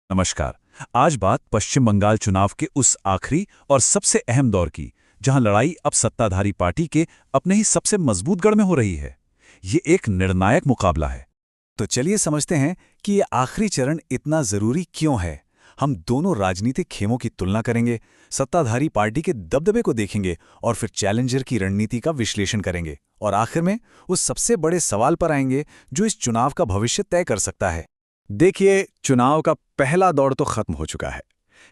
नमस्कार। आज बात पश्चिम बंगाल चुनाव के उस आखिरी और सबसे अहम दौर की, जहां लड़ाई अब सत्ताधारी पार्टी के अपने ही सबसे मजबूत गढ़ में हो रही है। ये एक निर्णायक मुकाबला है। तो चलिए समझते हैं कि ये आखिरी चरण इतना जरूरी क्यों है। हम दोनों राजनीतिक खेमों की तुलना करेंगे, सत्ताधारी पार्टी के दबदबे को देखेंगे और फिर चैलेंजर की रणनीति का विश्लेषण करेंगे। और आखिर में उस सबसे बड़े सवाल पर आएंगे जो इस चुनाव का भविष्य तय कर सकता है। देखिए, चुनाव का पहला दौर तो खत्म हो चुका है,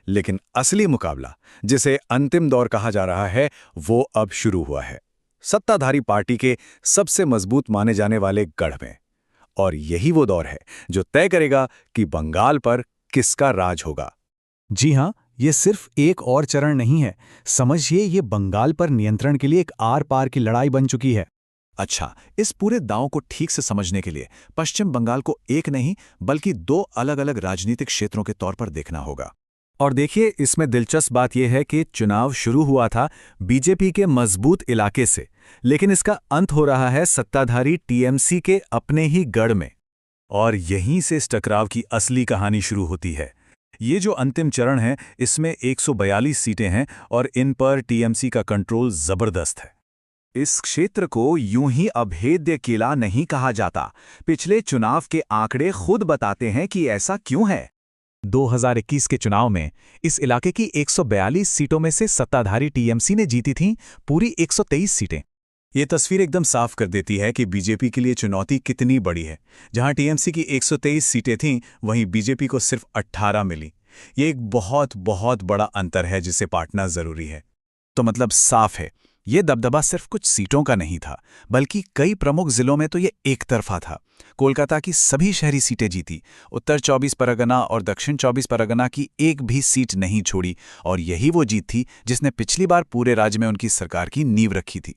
लेकिन असली मुकाबला, जिसे अंतिम दौर कहा जा रहा है, वो अब शुरू हुआ है सत्ताधारी पार्टी के सबसे मजबूत माने जाने वाले गढ़ में। और यही वो दौर है जो तय करेगा कि बंगाल पर किसका राज होगा। जी हाँ, ये सिर्फ एक और चरण नहीं है। समझिए, ये बंगाल पर नियंत्रण के लिए एक आर पार की लड़ाई बन चुकी है। अच्छा, इस पूरे दांव को ठीक से समझने के लिए पश्चिम बंगाल को एक नहीं बल्कि दो अलग अलग राजनीतिक क्षेत्रों के तौर पर देखना होगा। और देखिए, इसमें दिलचस्प बात यह है कि चुनाव शुरू हुआ था बीजेपी के मजबूत इलाके से, लेकिन इसका अंत हो रहा है सत्ताधारी टीएमसी के अपने ही गढ़ में। और यहीं से इस टकराव की असली कहानी शुरू होती है। ये जो अंतिम चरण है, इसमें 142 सीटें हैं और इन पर टीएमसी का कंट्रोल जबरदस्त है। इस क्षेत्र को यूं ही अभेद्य किला नहीं कहा जाता। पिछले चुनाव के आंकड़े खुद बताते हैं कि ऐसा क्यों है। 2021 के चुनाव में इस इलाके की 142 सीटों में से सत्ताधारी टीएमसी ने जीती थीं पूरी 123 सीटें। ये तस्वीर एकदम साफ कर देती है कि बीजेपी के लिए चुनौती कितनी बड़ी है। जहां टीएमसी की 123 सीटें थीं, वहीं बीजेपी को सिर्फ 18 मिली। ये एक बहुत बहुत बड़ा अंतर है जिसे पाटना जरूरी है। तो मतलब साफ है, ये दबदबा सिर्फ कुछ सीटों का नहीं था, बल्कि कई प्रमुख जिलों में तो ये एक तरफा था। कोलकाता की सभी शहरी सीटें जीती, उत्तर 24 परगना और दक्षिण 24 परगना की एक भी सीट नहीं छोड़ी। और यही वो जीत थी जिसने पिछली बार पूरे राज्य में उनकी सरकार की नींव रखी थी।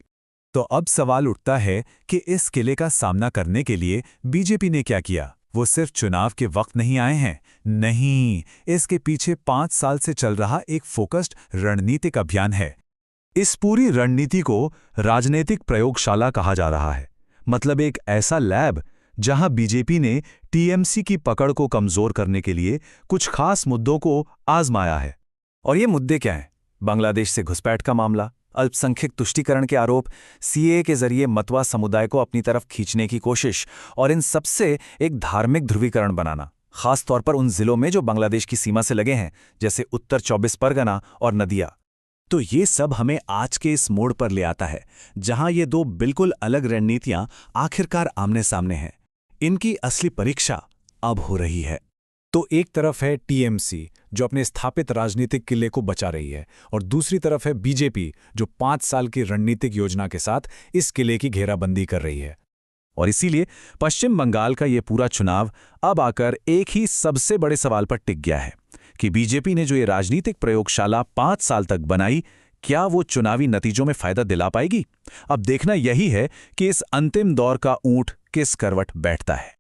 तो अब सवाल उठता है कि इस किले का सामना करने के लिए बीजेपी ने क्या किया। वो सिर्फ चुनाव के वक्त नहीं आए हैं, नहीं, इसके पीछे 5 साल से चल रहा एक फोकस्ड रणनीतिक अभियान है। इस पूरी रणनीति को राजनीतिक प्रयोगशाला कहा जा रहा है। मतलब एक ऐसा लैब जहां बीजेपी ने टीएमसी की पकड़ को कमजोर करने के लिए कुछ खास मुद्दों को आजमाया है। और ये मुद्दे क्या हैं? बांग्लादेश से घुसपैठ का मामला, अल्पसंख्यक तुष्टीकरण के आरोप, सीएए के जरिए मतवा समुदाय को अपनी तरफ खींचने की कोशिश, और इन सबसे एक धार्मिक ध्रुवीकरण बनाना, खास तौर पर उन जिलों में जो बांग्लादेश की सीमा से लगे हैं, जैसे उत्तर 24 परगना और नदिया। तो ये सब हमें आज के इस मोड़ पर ले आता है, जहां ये दो बिल्कुल अलग रणनीतियां आखिरकार आमने सामने हैं। इनकी असली परीक्षा अब हो रही है। तो एक तरफ है टीएमसी, जो अपने स्थापित राजनीतिक किले को बचा रही है, और दूसरी तरफ है बीजेपी, जो 5 साल की रणनीतिक योजना के साथ इस किले की घेराबंदी कर रही है। और इसीलिए पश्चिम बंगाल का ये पूरा चुनाव अब आकर एक ही सबसे बड़े सवाल पर टिक गया है कि बीजेपी ने जो ये राजनीतिक प्रयोगशाला 5 साल तक बनाई, क्या वो चुनावी नतीजों में फायदा दिला पाएगी? अब देखना यही है कि इस अंतिम दौर का ऊंट किस करवट बैठता है।